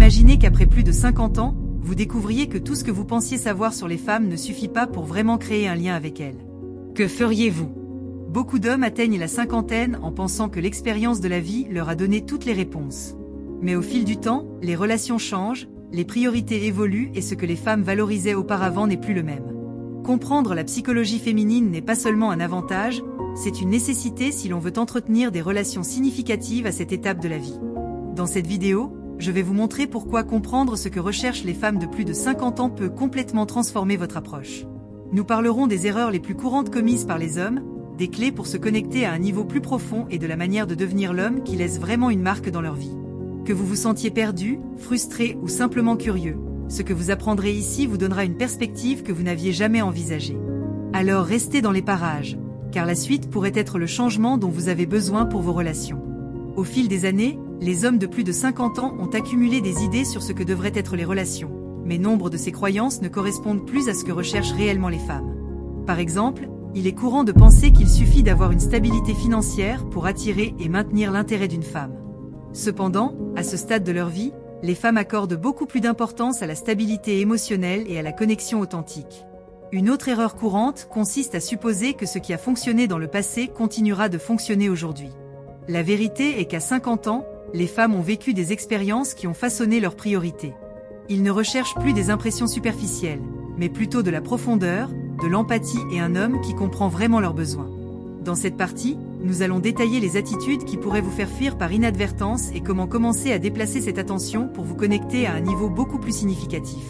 Imaginez qu'après plus de 50 ans, vous découvriez que tout ce que vous pensiez savoir sur les femmes ne suffit pas pour vraiment créer un lien avec elles. Que feriez-vous? Beaucoup d'hommes atteignent la cinquantaine en pensant que l'expérience de la vie leur a donné toutes les réponses. Mais au fil du temps, les relations changent, les priorités évoluent et ce que les femmes valorisaient auparavant n'est plus le même. Comprendre la psychologie féminine n'est pas seulement un avantage, c'est une nécessité si l'on veut entretenir des relations significatives à cette étape de la vie. Dans cette vidéo, je vais vous montrer pourquoi comprendre ce que recherchent les femmes de plus de 50 ans peut complètement transformer votre approche. Nous parlerons des erreurs les plus courantes commises par les hommes, des clés pour se connecter à un niveau plus profond et de la manière de devenir l'homme qui laisse vraiment une marque dans leur vie. Que vous vous sentiez perdu, frustré ou simplement curieux, ce que vous apprendrez ici vous donnera une perspective que vous n'aviez jamais envisagée. Alors restez dans les parages, car la suite pourrait être le changement dont vous avez besoin pour vos relations. Au fil des années, les hommes de plus de 50 ans ont accumulé des idées sur ce que devraient être les relations, mais nombre de ces croyances ne correspondent plus à ce que recherchent réellement les femmes. Par exemple, il est courant de penser qu'il suffit d'avoir une stabilité financière pour attirer et maintenir l'intérêt d'une femme. Cependant, à ce stade de leur vie, les femmes accordent beaucoup plus d'importance à la stabilité émotionnelle et à la connexion authentique. Une autre erreur courante consiste à supposer que ce qui a fonctionné dans le passé continuera de fonctionner aujourd'hui. La vérité est qu'à 50 ans, les femmes ont vécu des expériences qui ont façonné leurs priorités. Ils ne recherchent plus des impressions superficielles, mais plutôt de la profondeur, de l'empathie et un homme qui comprend vraiment leurs besoins. Dans cette partie, nous allons détailler les attitudes qui pourraient vous faire fuir par inadvertance et comment commencer à déplacer cette attention pour vous connecter à un niveau beaucoup plus significatif.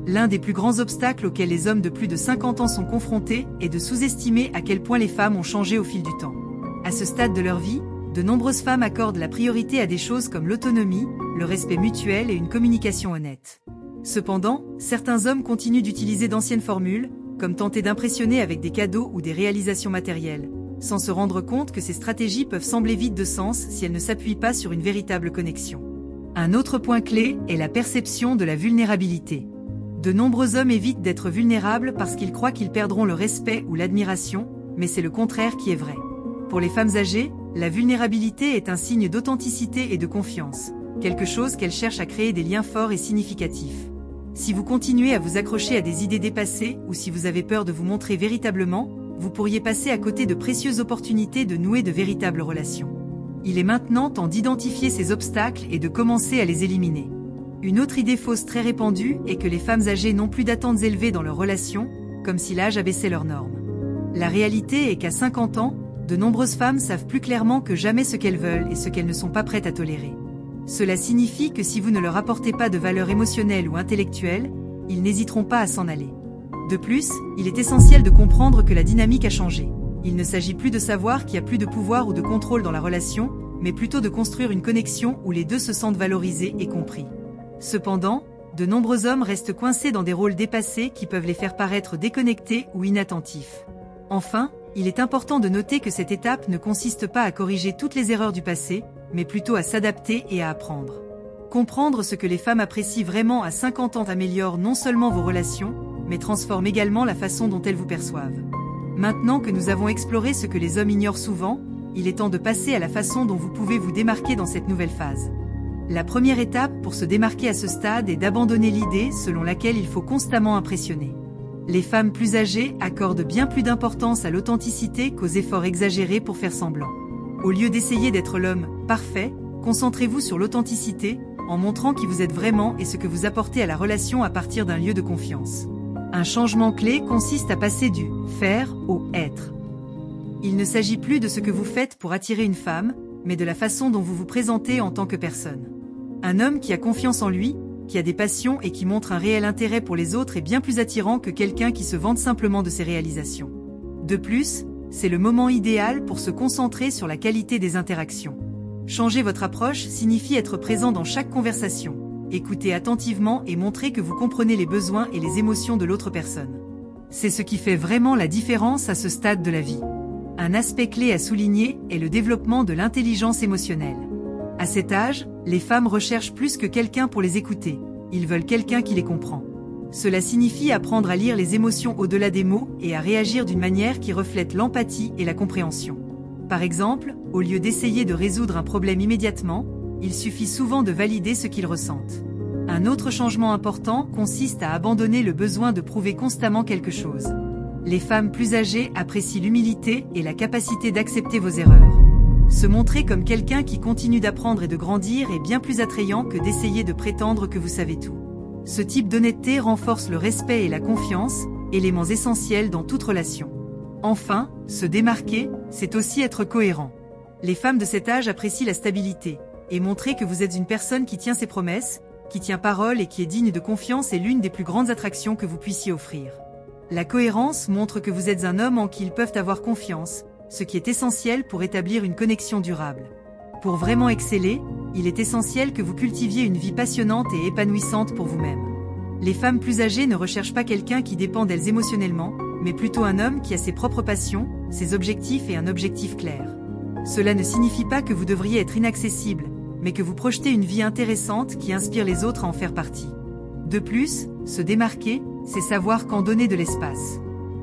L'un des plus grands obstacles auxquels les hommes de plus de 50 ans sont confrontés est de sous-estimer à quel point les femmes ont changé au fil du temps. À ce stade de leur vie, de nombreuses femmes accordent la priorité à des choses comme l'autonomie, le respect mutuel et une communication honnête. Cependant, certains hommes continuent d'utiliser d'anciennes formules, comme tenter d'impressionner avec des cadeaux ou des réalisations matérielles, sans se rendre compte que ces stratégies peuvent sembler vides de sens si elles ne s'appuient pas sur une véritable connexion. Un autre point clé est la perception de la vulnérabilité. De nombreux hommes évitent d'être vulnérables parce qu'ils croient qu'ils perdront le respect ou l'admiration, mais c'est le contraire qui est vrai. Pour les femmes âgées, la vulnérabilité est un signe d'authenticité et de confiance, quelque chose qu'elles cherchent à créer des liens forts et significatifs. Si vous continuez à vous accrocher à des idées dépassées ou si vous avez peur de vous montrer véritablement, vous pourriez passer à côté de précieuses opportunités de nouer de véritables relations. Il est maintenant temps d'identifier ces obstacles et de commencer à les éliminer. Une autre idée fausse très répandue est que les femmes âgées n'ont plus d'attentes élevées dans leurs relations, comme si l'âge abaissait leurs normes. La réalité est qu'à 50 ans, de nombreuses femmes savent plus clairement que jamais ce qu'elles veulent et ce qu'elles ne sont pas prêtes à tolérer. Cela signifie que si vous ne leur apportez pas de valeur émotionnelle ou intellectuelle, ils n'hésiteront pas à s'en aller. De plus, il est essentiel de comprendre que la dynamique a changé. Il ne s'agit plus de savoir qu'il n'y a plus de pouvoir ou de contrôle dans la relation, mais plutôt de construire une connexion où les deux se sentent valorisés et compris. Cependant, de nombreux hommes restent coincés dans des rôles dépassés qui peuvent les faire paraître déconnectés ou inattentifs. Enfin, il est important de noter que cette étape ne consiste pas à corriger toutes les erreurs du passé, mais plutôt à s'adapter et à apprendre. Comprendre ce que les femmes apprécient vraiment à 50 ans améliore non seulement vos relations, mais transforme également la façon dont elles vous perçoivent. Maintenant que nous avons exploré ce que les hommes ignorent souvent, il est temps de passer à la façon dont vous pouvez vous démarquer dans cette nouvelle phase. La première étape pour se démarquer à ce stade est d'abandonner l'idée selon laquelle il faut constamment impressionner. Les femmes plus âgées accordent bien plus d'importance à l'authenticité qu'aux efforts exagérés pour faire semblant. Au lieu d'essayer d'être l'homme parfait, concentrez-vous sur l'authenticité, en montrant qui vous êtes vraiment et ce que vous apportez à la relation à partir d'un lieu de confiance. Un changement clé consiste à passer du « faire » au « être ». Il ne s'agit plus de ce que vous faites pour attirer une femme, mais de la façon dont vous vous présentez en tant que personne. Un homme qui a confiance en lui, qui a des passions et qui montre un réel intérêt pour les autres est bien plus attirant que quelqu'un qui se vante simplement de ses réalisations. De plus, c'est le moment idéal pour se concentrer sur la qualité des interactions. Changer votre approche signifie être présent dans chaque conversation, écouter attentivement et montrer que vous comprenez les besoins et les émotions de l'autre personne. C'est ce qui fait vraiment la différence à ce stade de la vie. Un aspect clé à souligner est le développement de l'intelligence émotionnelle. À cet âge, les femmes recherchent plus que quelqu'un pour les écouter, ils veulent quelqu'un qui les comprend. Cela signifie apprendre à lire les émotions au-delà des mots et à réagir d'une manière qui reflète l'empathie et la compréhension. Par exemple, au lieu d'essayer de résoudre un problème immédiatement, il suffit souvent de valider ce qu'ils ressentent. Un autre changement important consiste à abandonner le besoin de prouver constamment quelque chose. Les femmes plus âgées apprécient l'humilité et la capacité d'accepter vos erreurs. Se montrer comme quelqu'un qui continue d'apprendre et de grandir est bien plus attrayant que d'essayer de prétendre que vous savez tout. Ce type d'honnêteté renforce le respect et la confiance, éléments essentiels dans toute relation. Enfin, se démarquer, c'est aussi être cohérent. Les femmes de cet âge apprécient la stabilité, et montrer que vous êtes une personne qui tient ses promesses, qui tient parole et qui est digne de confiance est l'une des plus grandes attractions que vous puissiez offrir. La cohérence montre que vous êtes un homme en qui ils peuvent avoir confiance, ce qui est essentiel pour établir une connexion durable. Pour vraiment exceller, il est essentiel que vous cultiviez une vie passionnante et épanouissante pour vous-même. Les femmes plus âgées ne recherchent pas quelqu'un qui dépend d'elles émotionnellement, mais plutôt un homme qui a ses propres passions, ses objectifs et un objectif clair. Cela ne signifie pas que vous devriez être inaccessible, mais que vous projetez une vie intéressante qui inspire les autres à en faire partie. De plus, se démarquer, c'est savoir quand donner de l'espace.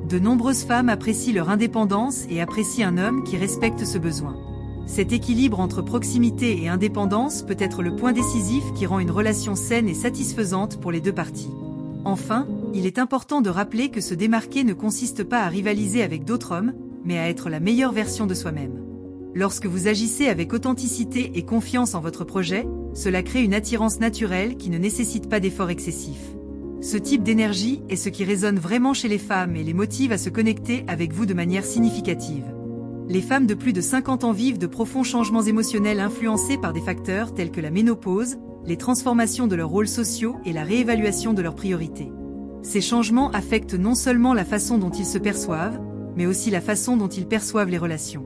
De nombreuses femmes apprécient leur indépendance et apprécient un homme qui respecte ce besoin. Cet équilibre entre proximité et indépendance peut être le point décisif qui rend une relation saine et satisfaisante pour les deux parties. Enfin, il est important de rappeler que se démarquer ne consiste pas à rivaliser avec d'autres hommes, mais à être la meilleure version de soi-même. Lorsque vous agissez avec authenticité et confiance en votre projet, cela crée une attirance naturelle qui ne nécessite pas d'efforts excessifs. Ce type d'énergie est ce qui résonne vraiment chez les femmes et les motive à se connecter avec vous de manière significative. Les femmes de plus de 50 ans vivent de profonds changements émotionnels influencés par des facteurs tels que la ménopause, les transformations de leurs rôles sociaux et la réévaluation de leurs priorités. Ces changements affectent non seulement la façon dont ils se perçoivent, mais aussi la façon dont ils perçoivent les relations.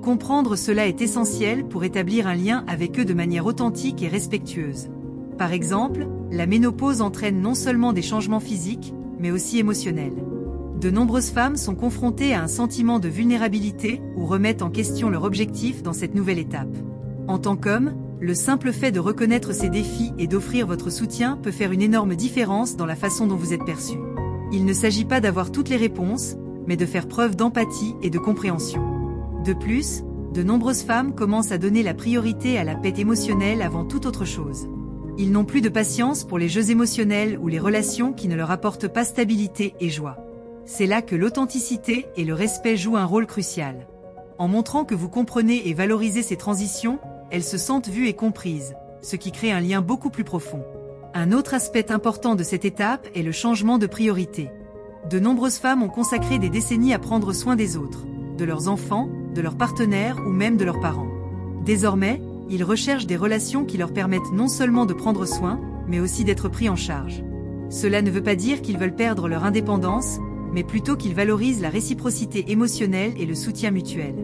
Comprendre cela est essentiel pour établir un lien avec eux de manière authentique et respectueuse. Par exemple, la ménopause entraîne non seulement des changements physiques, mais aussi émotionnels. De nombreuses femmes sont confrontées à un sentiment de vulnérabilité ou remettent en question leur objectif dans cette nouvelle étape. En tant qu'homme, le simple fait de reconnaître ces défis et d'offrir votre soutien peut faire une énorme différence dans la façon dont vous êtes perçu. Il ne s'agit pas d'avoir toutes les réponses, mais de faire preuve d'empathie et de compréhension. De plus, de nombreuses femmes commencent à donner la priorité à la paix émotionnelle avant toute autre chose. Ils n'ont plus de patience pour les jeux émotionnels ou les relations qui ne leur apportent pas stabilité et joie. C'est là que l'authenticité et le respect jouent un rôle crucial. En montrant que vous comprenez et valorisez ces transitions, elles se sentent vues et comprises, ce qui crée un lien beaucoup plus profond. Un autre aspect important de cette étape est le changement de priorité. De nombreuses femmes ont consacré des décennies à prendre soin des autres, de leurs enfants, de leurs partenaires ou même de leurs parents. Désormais, ils recherchent des relations qui leur permettent non seulement de prendre soin, mais aussi d'être pris en charge. Cela ne veut pas dire qu'ils veulent perdre leur indépendance, mais plutôt qu'ils valorisent la réciprocité émotionnelle et le soutien mutuel.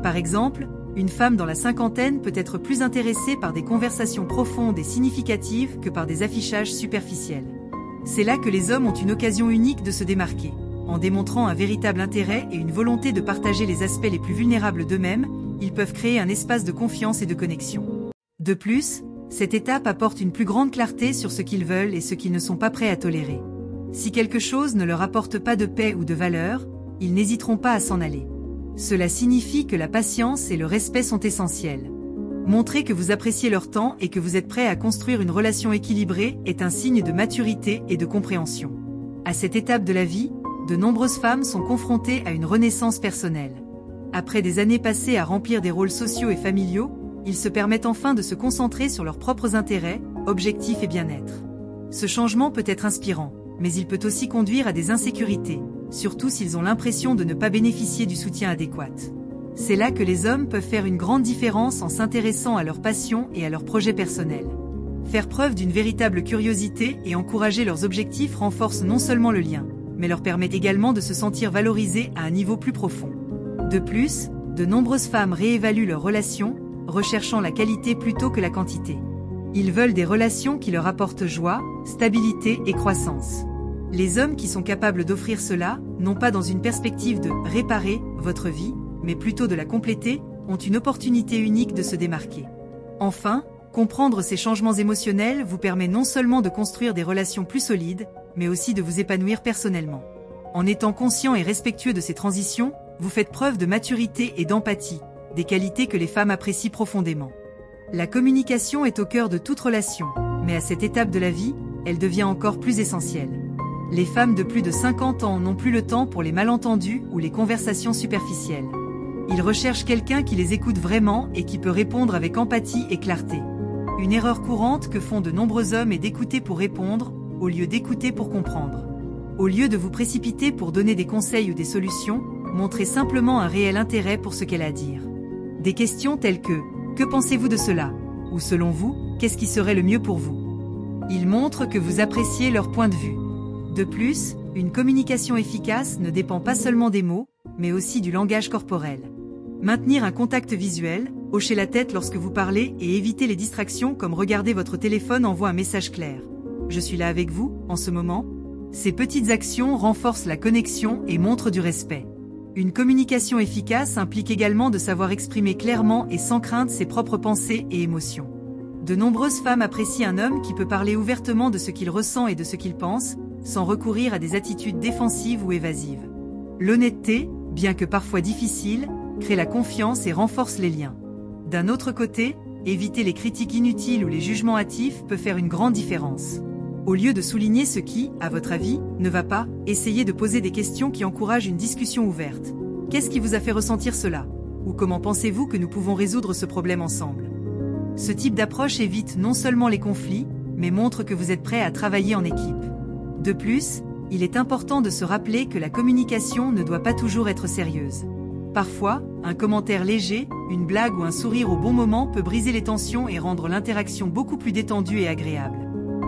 Par exemple, une femme dans la cinquantaine peut être plus intéressée par des conversations profondes et significatives que par des affichages superficiels. C'est là que les hommes ont une occasion unique de se démarquer. En démontrant un véritable intérêt et une volonté de partager les aspects les plus vulnérables d'eux-mêmes, ils peuvent créer un espace de confiance et de connexion. De plus, cette étape apporte une plus grande clarté sur ce qu'ils veulent et ce qu'ils ne sont pas prêts à tolérer. Si quelque chose ne leur apporte pas de paix ou de valeur, ils n'hésiteront pas à s'en aller. Cela signifie que la patience et le respect sont essentiels. Montrer que vous appréciez leur temps et que vous êtes prêt à construire une relation équilibrée est un signe de maturité et de compréhension. À cette étape de la vie, de nombreuses femmes sont confrontées à une renaissance personnelle. Après des années passées à remplir des rôles sociaux et familiaux, ils se permettent enfin de se concentrer sur leurs propres intérêts, objectifs et bien-être. Ce changement peut être inspirant, mais il peut aussi conduire à des insécurités, surtout s'ils ont l'impression de ne pas bénéficier du soutien adéquat. C'est là que les hommes peuvent faire une grande différence en s'intéressant à leurs passions et à leurs projets personnels. Faire preuve d'une véritable curiosité et encourager leurs objectifs renforce non seulement le lien, mais leur permet également de se sentir valorisés à un niveau plus profond. De plus, de nombreuses femmes réévaluent leurs relations, recherchant la qualité plutôt que la quantité. Ils veulent des relations qui leur apportent joie, stabilité et croissance. Les hommes qui sont capables d'offrir cela, non pas dans une perspective de « réparer » votre vie, mais plutôt de la compléter, ont une opportunité unique de se démarquer. Enfin, comprendre ces changements émotionnels vous permet non seulement de construire des relations plus solides, mais aussi de vous épanouir personnellement. En étant conscient et respectueux de ces transitions, vous faites preuve de maturité et d'empathie, des qualités que les femmes apprécient profondément. La communication est au cœur de toute relation, Mais à cette étape de la vie, elle devient encore plus essentielle. Les femmes de plus de 50 ans n'ont plus le temps pour les malentendus ou les conversations superficielles. Ils recherchent quelqu'un qui les écoute vraiment et qui peut répondre avec empathie et clarté. Une erreur courante que font de nombreux hommes est d'écouter pour répondre, au lieu d'écouter pour comprendre. Au lieu de vous précipiter pour donner des conseils ou des solutions, montrez simplement un réel intérêt pour ce qu'elle a à dire. Des questions telles que « Que pensez-vous de cela ?» ou « Selon vous, qu'est-ce qui serait le mieux pour vous ?» Ils montrent que vous appréciez leur point de vue. De plus, une communication efficace ne dépend pas seulement des mots, mais aussi du langage corporel. Maintenir un contact visuel, hocher la tête lorsque vous parlez et éviter les distractions comme regarder votre téléphone envoie un message clair. « Je suis là avec vous, en ce moment ?» Ces petites actions renforcent la connexion et montrent du respect. Une communication efficace implique également de savoir exprimer clairement et sans crainte ses propres pensées et émotions. De nombreuses femmes apprécient un homme qui peut parler ouvertement de ce qu'il ressent et de ce qu'il pense, sans recourir à des attitudes défensives ou évasives. L'honnêteté, bien que parfois difficile, crée la confiance et renforce les liens. D'un autre côté, éviter les critiques inutiles ou les jugements hâtifs peut faire une grande différence. Au lieu de souligner ce qui, à votre avis, ne va pas, essayez de poser des questions qui encouragent une discussion ouverte. Qu'est-ce qui vous a fait ressentir cela? Ou comment pensez-vous que nous pouvons résoudre ce problème ensemble? Ce type d'approche évite non seulement les conflits, mais montre que vous êtes prêt à travailler en équipe. De plus, il est important de se rappeler que la communication ne doit pas toujours être sérieuse. Parfois, un commentaire léger, une blague ou un sourire au bon moment peut briser les tensions et rendre l'interaction beaucoup plus détendue et agréable.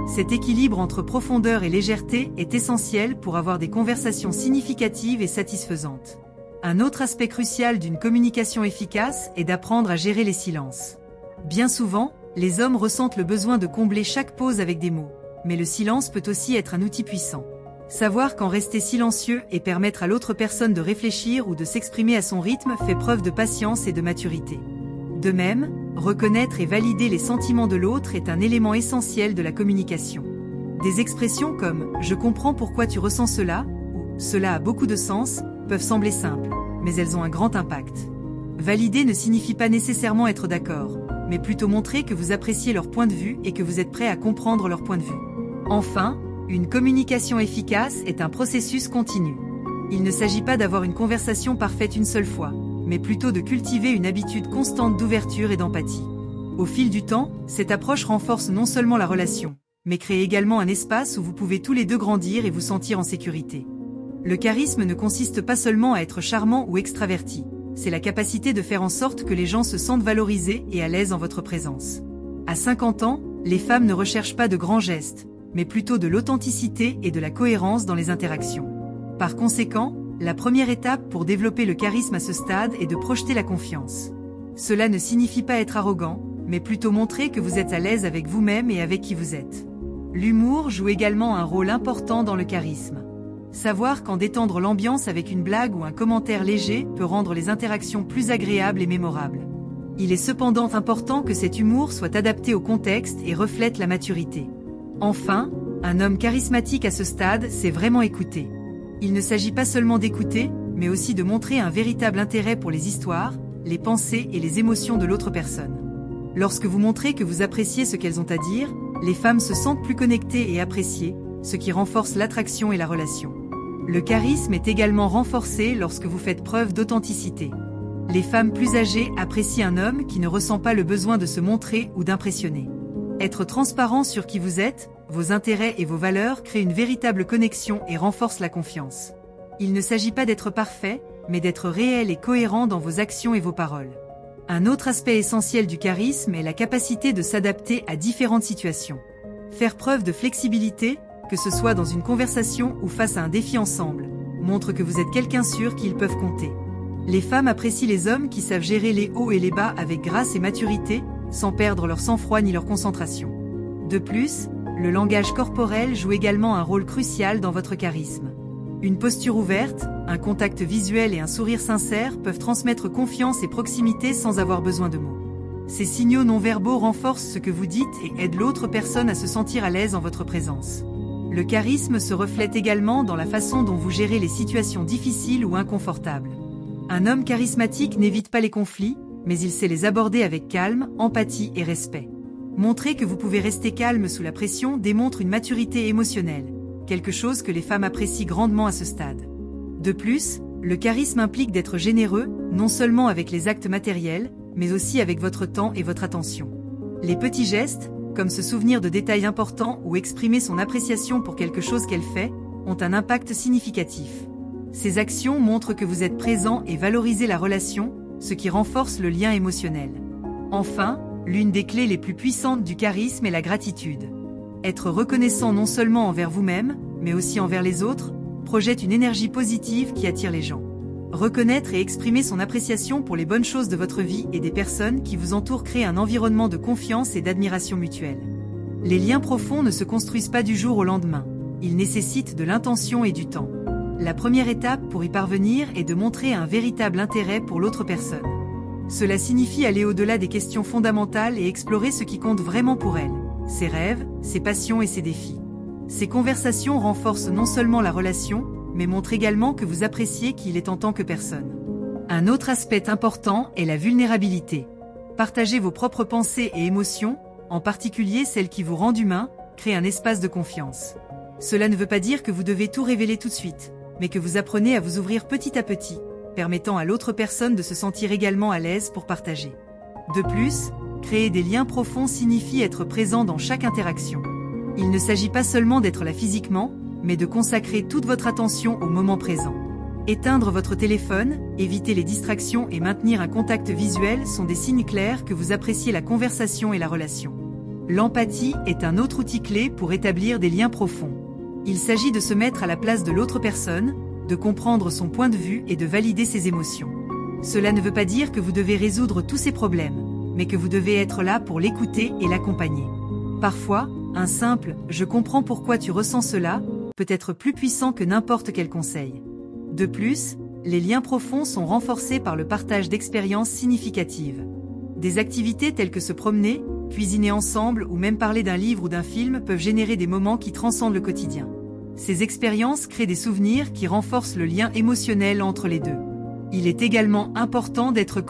Cet équilibre entre profondeur et légèreté est essentiel pour avoir des conversations significatives et satisfaisantes. Un autre aspect crucial d'une communication efficace est d'apprendre à gérer les silences. Bien souvent, les hommes ressentent le besoin de combler chaque pause avec des mots, mais le silence peut aussi être un outil puissant. Savoir quand rester silencieux et permettre à l'autre personne de réfléchir ou de s'exprimer à son rythme fait preuve de patience et de maturité. De même, reconnaître et valider les sentiments de l'autre est un élément essentiel de la communication. Des expressions comme « je comprends pourquoi tu ressens cela » ou « cela a beaucoup de sens » peuvent sembler simples, mais elles ont un grand impact. Valider ne signifie pas nécessairement être d'accord, mais plutôt montrer que vous appréciez leur point de vue et que vous êtes prêt à comprendre leur point de vue. Enfin, une communication efficace est un processus continu. Il ne s'agit pas d'avoir une conversation parfaite une seule fois, mais plutôt de cultiver une habitude constante d'ouverture et d'empathie. Au fil du temps, cette approche renforce non seulement la relation, mais crée également un espace où vous pouvez tous les deux grandir et vous sentir en sécurité. Le charisme ne consiste pas seulement à être charmant ou extraverti, c'est la capacité de faire en sorte que les gens se sentent valorisés et à l'aise en votre présence. À 50 ans, les femmes ne recherchent pas de grands gestes, mais plutôt de l'authenticité et de la cohérence dans les interactions. Par conséquent, la première étape pour développer le charisme à ce stade est de projeter la confiance. Cela ne signifie pas être arrogant, mais plutôt montrer que vous êtes à l'aise avec vous-même et avec qui vous êtes. L'humour joue également un rôle important dans le charisme. Savoir quand détendre l'ambiance avec une blague ou un commentaire léger peut rendre les interactions plus agréables et mémorables. Il est cependant important que cet humour soit adapté au contexte et reflète la maturité. Enfin, un homme charismatique à ce stade sait vraiment écouter. Il ne s'agit pas seulement d'écouter, mais aussi de montrer un véritable intérêt pour les histoires, les pensées et les émotions de l'autre personne. Lorsque vous montrez que vous appréciez ce qu'elles ont à dire, les femmes se sentent plus connectées et appréciées, ce qui renforce l'attraction et la relation. Le charisme est également renforcé lorsque vous faites preuve d'authenticité. Les femmes plus âgées apprécient un homme qui ne ressent pas le besoin de se montrer ou d'impressionner. Être transparent sur qui vous êtes, vos intérêts et vos valeurs crée une véritable connexion et renforce la confiance. Il ne s'agit pas d'être parfait, mais d'être réel et cohérent dans vos actions et vos paroles. Un autre aspect essentiel du charisme est la capacité de s'adapter à différentes situations. Faire preuve de flexibilité, que ce soit dans une conversation ou face à un défi ensemble, montre que vous êtes quelqu'un sur qui ils peuvent compter. Les femmes apprécient les hommes qui savent gérer les hauts et les bas avec grâce et maturité, sans perdre leur sang-froid ni leur concentration. De plus, le langage corporel joue également un rôle crucial dans votre charisme. Une posture ouverte, un contact visuel et un sourire sincère peuvent transmettre confiance et proximité sans avoir besoin de mots. Ces signaux non-verbaux renforcent ce que vous dites et aident l'autre personne à se sentir à l'aise en votre présence. Le charisme se reflète également dans la façon dont vous gérez les situations difficiles ou inconfortables. Un homme charismatique n'évite pas les conflits, mais il sait les aborder avec calme, empathie et respect. Montrer que vous pouvez rester calme sous la pression démontre une maturité émotionnelle, quelque chose que les femmes apprécient grandement à ce stade. De plus, le charisme implique d'être généreux, non seulement avec les actes matériels, mais aussi avec votre temps et votre attention. Les petits gestes, comme se souvenir de détails importants ou exprimer son appréciation pour quelque chose qu'elle fait, ont un impact significatif. Ces actions montrent que vous êtes présent et valorisez la relation, ce qui renforce le lien émotionnel. Enfin, l'une des clés les plus puissantes du charisme est la gratitude. Être reconnaissant non seulement envers vous-même, mais aussi envers les autres, projette une énergie positive qui attire les gens. Reconnaître et exprimer son appréciation pour les bonnes choses de votre vie et des personnes qui vous entourent crée un environnement de confiance et d'admiration mutuelle. Les liens profonds ne se construisent pas du jour au lendemain. Ils nécessitent de l'intention et du temps. La première étape pour y parvenir est de montrer un véritable intérêt pour l'autre personne. Cela signifie aller au-delà des questions fondamentales et explorer ce qui compte vraiment pour elle, ses rêves, ses passions et ses défis. Ces conversations renforcent non seulement la relation, mais montrent également que vous appréciez qui il est en tant que personne. Un autre aspect important est la vulnérabilité. Partager vos propres pensées et émotions, en particulier celles qui vous rendent humain, crée un espace de confiance. Cela ne veut pas dire que vous devez tout révéler tout de suite, mais que vous apprenez à vous ouvrir petit à petit, permettant à l'autre personne de se sentir également à l'aise pour partager. De plus, créer des liens profonds signifie être présent dans chaque interaction. Il ne s'agit pas seulement d'être là physiquement, mais de consacrer toute votre attention au moment présent. Éteindre votre téléphone, éviter les distractions et maintenir un contact visuel sont des signes clairs que vous appréciez la conversation et la relation. L'empathie est un autre outil clé pour établir des liens profonds. Il s'agit de se mettre à la place de l'autre personne, de comprendre son point de vue et de valider ses émotions. Cela ne veut pas dire que vous devez résoudre tous ses problèmes, mais que vous devez être là pour l'écouter et l'accompagner. Parfois, un simple « je comprends pourquoi tu ressens cela » peut être plus puissant que n'importe quel conseil. De plus, les liens profonds sont renforcés par le partage d'expériences significatives. Des activités telles que se promener, cuisiner ensemble ou même parler d'un livre ou d'un film peuvent générer des moments qui transcendent le quotidien. Ces expériences créent des souvenirs qui renforcent le lien émotionnel entre les deux. Il est également important d'être